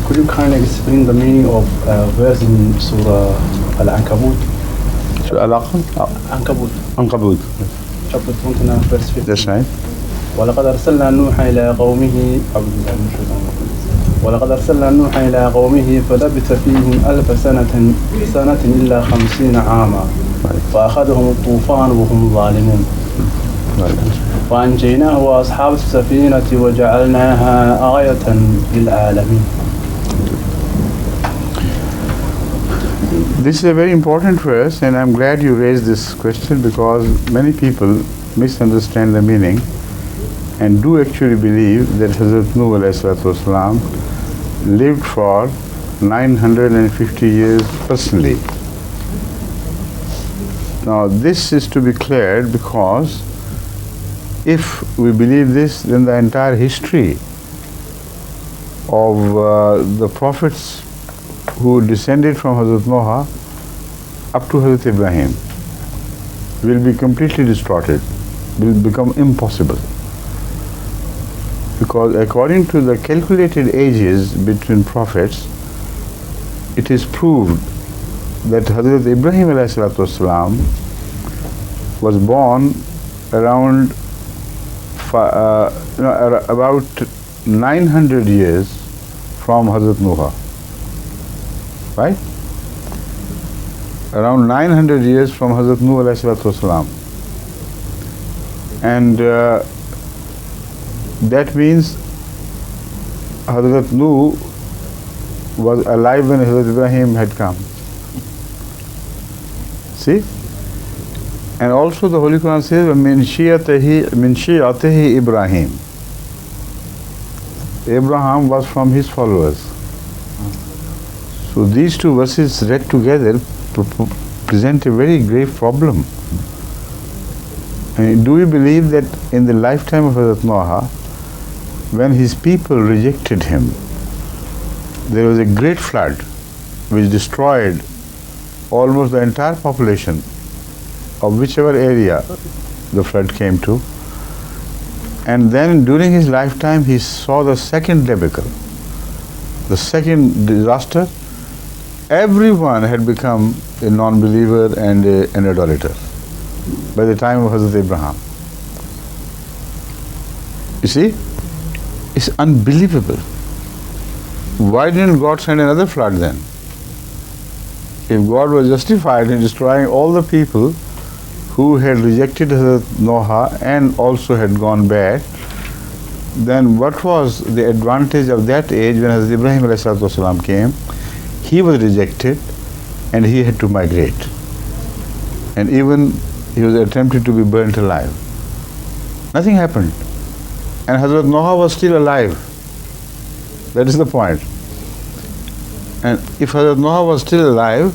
Could you kindly explain the meaning of verse in Surah Al-Ankabut? Ankabut. Chapter 29, verse 15. That's right. ولقد أرسلنا نوحا إلى قومه فلبث فيهم ألف سنة إلا 50 عاما فأخذهم الطوفان وهم ظالمون فأنجيناه وأصحاب السفينة وجعلناها آية للعالمين. This is a very important verse, and I'm glad you raised this question, because many people misunderstand the meaning and do actually believe that Hazrat Nuh alayhi salatu wasalam lived for 950 years personally. Now this is to be cleared, because if we believe this, then the entire history of the prophets who descended from Hazrat Noah up to Hazrat Ibrahim will be completely distorted, will become impossible. Because according to the calculated ages between prophets, it is proved that Hazrat Ibrahim alayhi salatu wasalam was born around about 900 years from Hazrat Noah. Right? Around 900 years from Hazrat Nuh alayhi salatu wasalam. And that means Hazrat Nuh was alive when Hazrat Ibrahim had come. See? And also the Holy Quran says, min shiyatihi Ibrahim. Abraham was from his followers. So these two verses read together present a very grave problem. And do you believe that in the lifetime of Hazrat Noah, when his people rejected him, there was a great flood which destroyed almost the entire population of whichever area the flood came to, and then during his lifetime he saw the second debacle, the second disaster. Everyone had become a non-believer and an idolater by the time of Hazrat Abraham. You see, it's unbelievable. Why didn't God send another flood then? If God was justified in destroying all the people who had rejected Hazrat Noah and also had gone bad, then what was the advantage of that age when Hazrat Ibrahim alayhi salatu wasalam came? He was rejected and he had to migrate. And even he was attempted to be burnt alive. Nothing happened. And Hazrat Noah was still alive. That is the point. And if Hazrat Noah was still alive,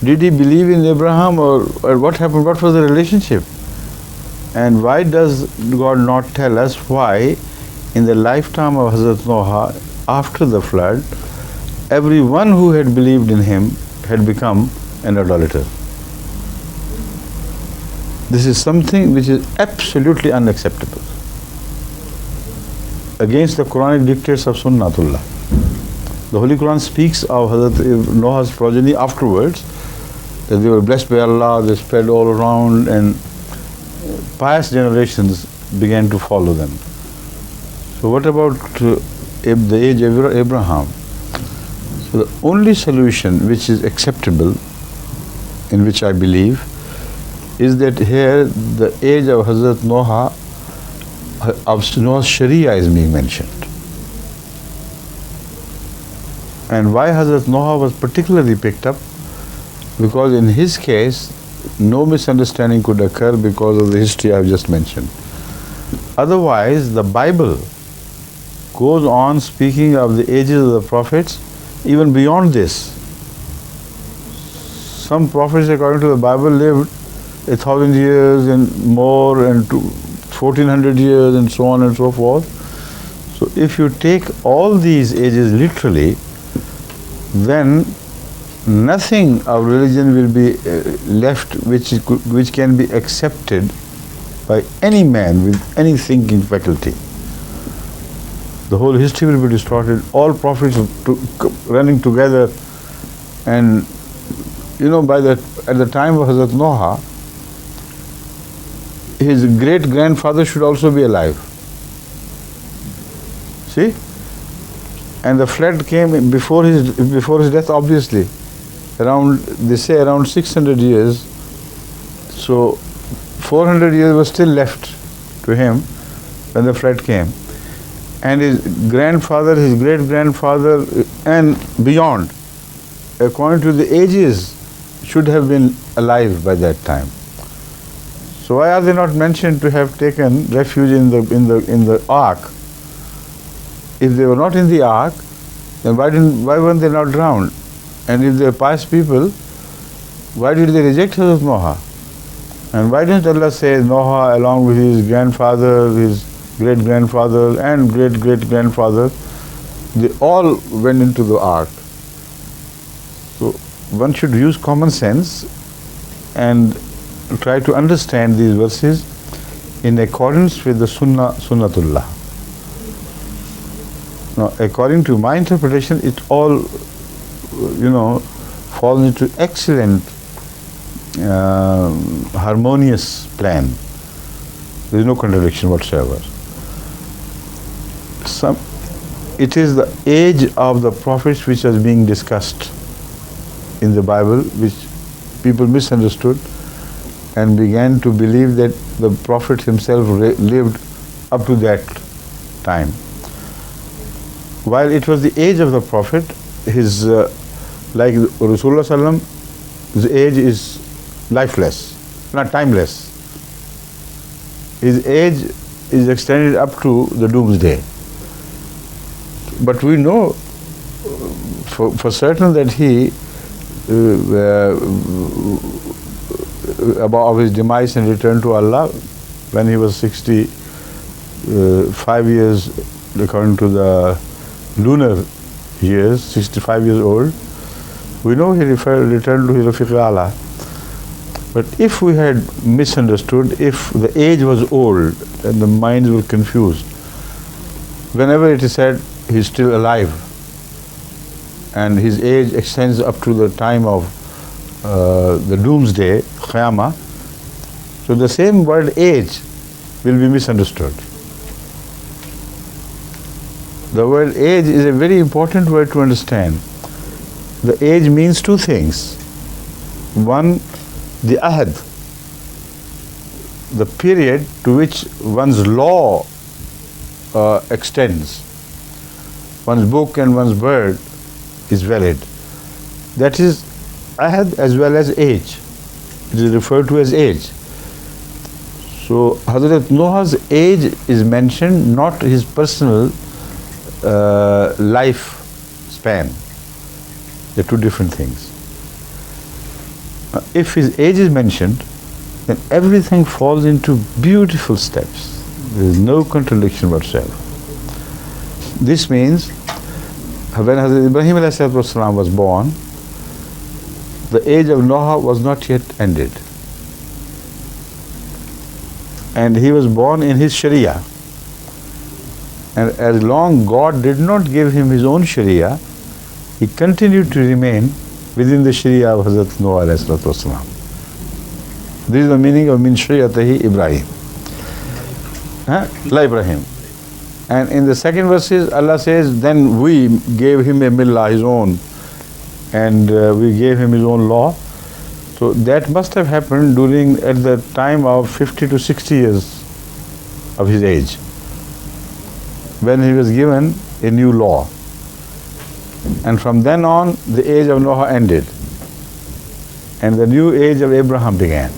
did he believe in Abraham, or what happened? What was the relationship? And why does God not tell us why in the lifetime of Hazrat Noah, after the flood, everyone who had believed in him had become an idolater? This is something which is absolutely unacceptable, against the Quranic dictates of Sunnatullah. The Holy Quran speaks of Hazrat Noah's progeny afterwards, that they were blessed by Allah, they spread all around, and pious generations began to follow them. So what about the age of Abraham? So the only solution which is acceptable, in which I believe, is that here the age of Hazrat Noah, of Noah's Sharia is being mentioned. And why Hazrat Noah was particularly picked up? Because in his case, no misunderstanding could occur because of the history I have just mentioned. Otherwise, the Bible goes on speaking of the ages of the prophets even beyond this. Some prophets, according to the Bible, lived 1,000 years and more, and 1,400 years, and so on and so forth. So if you take all these ages literally, then nothing of religion will be left which can be accepted by any man with any thinking faculty. The whole history will be distorted, all prophets running together, and at the time of Hazrat Noah, his great-grandfather should also be alive. See? And the flood came before his death, obviously. They say around 600 years. So 400 years was still left to him when the flood came. And his grandfather, his great-grandfather, and beyond, according to the ages, should have been alive by that time. So why are they not mentioned to have taken refuge in the ark? If they were not in the ark, then why weren't they not drowned? And if they are pious people, why did they reject Hazrat Noah? And why didn't Allah say Noah along with his grandfather, his great-grandfather and great-great-grandfather, they all went into the ark? So one should use common sense and try to understand these verses in accordance with the Sunnatullah. Now, according to my interpretation, it all, falls into excellent, harmonious plan. There is no contradiction whatsoever. It is the age of the prophets which is being discussed in the Bible, which people misunderstood and began to believe that the Prophet himself lived up to that time. While it was the age of the Prophet, his like Rasulullah sallam, his age is lifeless, not timeless. His age is extended up to the doomsday. But we know for certain that he about his demise and return to Allah when he was 65 years, according to the lunar years, 65 years old. We know he returned to his Rafiq Ala. But if we had misunderstood, if the age was old and the minds were confused, whenever it is said he is still alive and his age extends up to the time of the doomsday, Qiyamah, so the same word age will be misunderstood. The word age is a very important word to understand. The age means two things. One, the ahad, the period to which one's law extends, one's book and one's word is valid. That is ahad as well as age. It is referred to as age. So Hazrat Noah's age is mentioned, not his personal life span. They're two different things. If his age is mentioned, then everything falls into beautiful steps. There is no contradiction whatsoever. This means when Hazrat Ibrahim ﷺ was born, the age of Noah was not yet ended. And he was born in his Sharia. And as long God did not give him his own Sharia, he continued to remain within the Sharia of Hazrat Noah ﷺ. This is the meaning of min Shariatahi Ibrahim. La Ibrahim. And in the second verses, Allah says, then we gave him a millah, his own, and we gave him his own law. So that must have happened at the time of 50 to 60 years of his age, when he was given a new law. And from then on, the age of Noah ended, and the new age of Abraham began.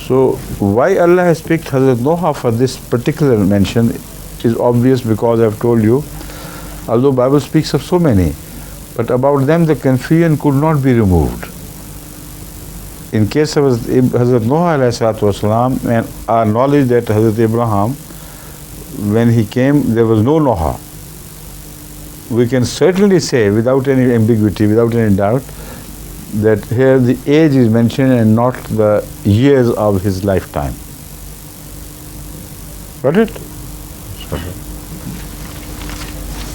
So why Allah has picked Hazrat Noah for this particular mention is obvious, because I have told you, although Bible speaks of so many, but about them the confusion could not be removed. In case of Hazrat Noah ﷺ, and our knowledge that Hazrat Abraham, when he came, there was no Noah. We can certainly say without any ambiguity, without any doubt, that here the age is mentioned and not the years of his lifetime. Got it?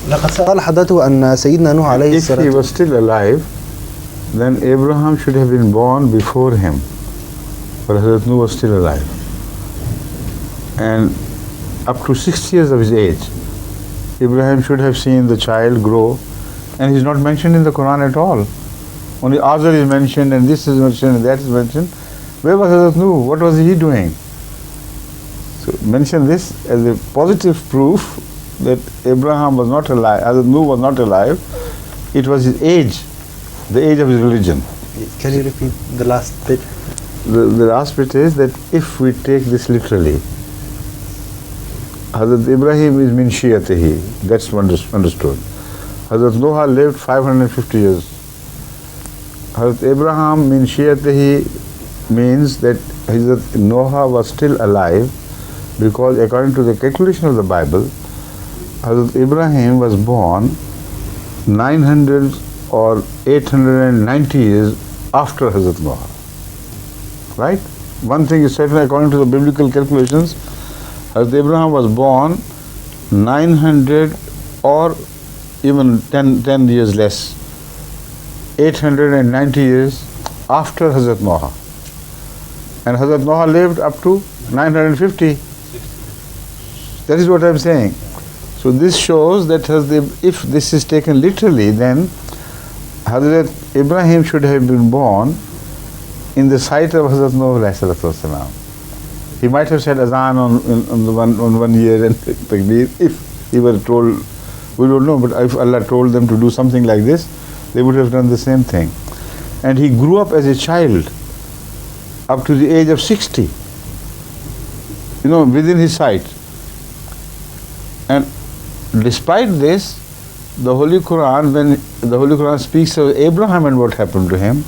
لقد قال حضرته أن سيدنا نوح عليه If he السلام was still alive, then Abraham should have been born before him. But Hazrat Nuh was still alive. And up to 6 years of his age, Abraham should have seen the child grow, and he's not mentioned in the Quran at all. Only Azar is mentioned, and this is mentioned, and that is mentioned. Where was Hazrat Nuh? What was he doing? So mention this as a positive proof that Abraham was not alive, Hazrat Nuh was not alive. It was his age, the age of his religion. Can you repeat the last bit? The last bit is that if we take this literally, Hazrat Ibrahim is min shiyatihi, that's understood. Hazrat Noah lived 550 years. Hazrat Abraham min shiyatihi means that Hazrat Noah was still alive, because according to the calculation of the Bible, Hazrat Ibrahim was born 900 or 890 years after Hazrat Noah. Right? One thing is certain, according to the biblical calculations, Hazrat Abraham was born 900 or even 10 years less, 890 years after Hazrat Noah. And Hazrat Noah lived up to 950. That is what I am saying. So this shows that if this is taken literally, then Hazrat Ibrahim should have been born in the sight of Hazrat Noah alayhi salatu wasalam. He might have said azan on one year and takbir, if he were told, we don't know, but if Allah told them to do something like this, they would have done the same thing. And he grew up as a child up to the age of 60, within his sight. And despite this, the Holy Quran, when the Holy Quran speaks of Abraham and what happened to him,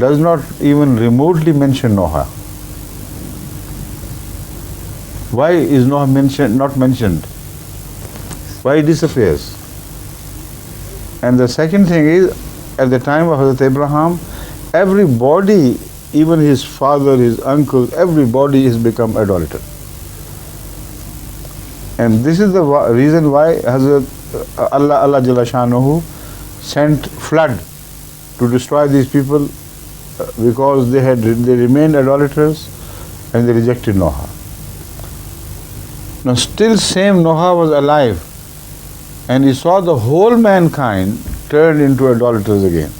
does not even remotely mention Noah. Why is Noah not mentioned? Why it disappears? And the second thing is, at the time of Hazrat Abraham, everybody, even his father, his uncle, everybody has become idolater. And this is the reason why Hazrat Allah Jalla Shanuhu sent flood to destroy these people, because they remained idolaters and they rejected Noah. Now still same Noah was alive, and he saw the whole mankind turned into idolaters again.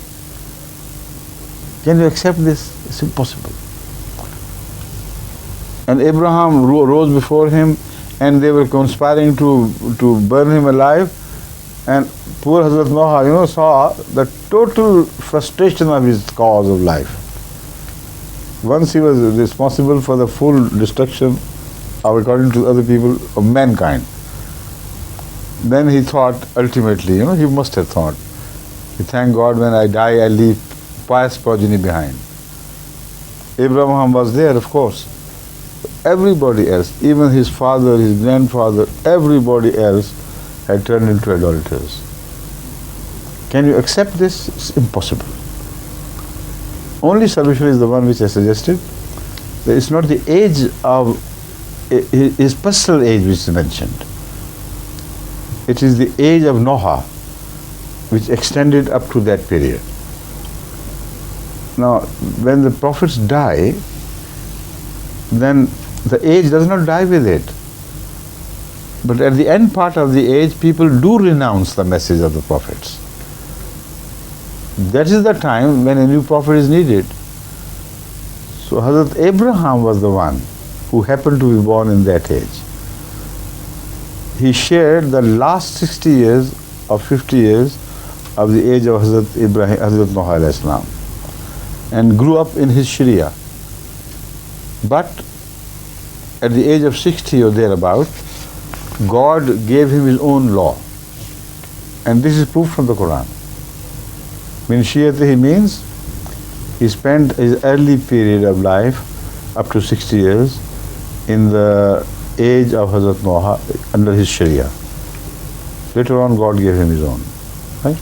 Can you accept this? It's impossible. And Abraham rose before him, and they were conspiring to burn him alive. And poor Hazrat Noah, saw the total frustration of his cause of life. Once he was responsible for the full destruction, according to other people, of mankind. Then he thought, ultimately, he must have thought, thank God, when I die, I leave pious progeny behind. Abraham was there, of course. Everybody else, even his father, his grandfather, everybody else had turned into idolaters. Can you accept this? It's impossible. Only solution is the one which I suggested. That it's not the age of his personal age which is mentioned. It is the age of Noah, which extended up to that period. Now, when the prophets die, then the age does not die with it. But at the end part of the age, people do renounce the message of the prophets. That is the time when a new prophet is needed. So Hazrat Abraham was the one who happened to be born in that age. He shared the last 60 years or 50 years of the age of Hazrat Noah alayhi salam, and grew up in his Sharia. But at the age of 60 or thereabout, God gave him his own law. And this is proof from the Quran. Min shiyatihi means he spent his early period of life, up to 60 years, in the age of Hazrat Noah under his Sharia. Later on, God gave him his own. Right?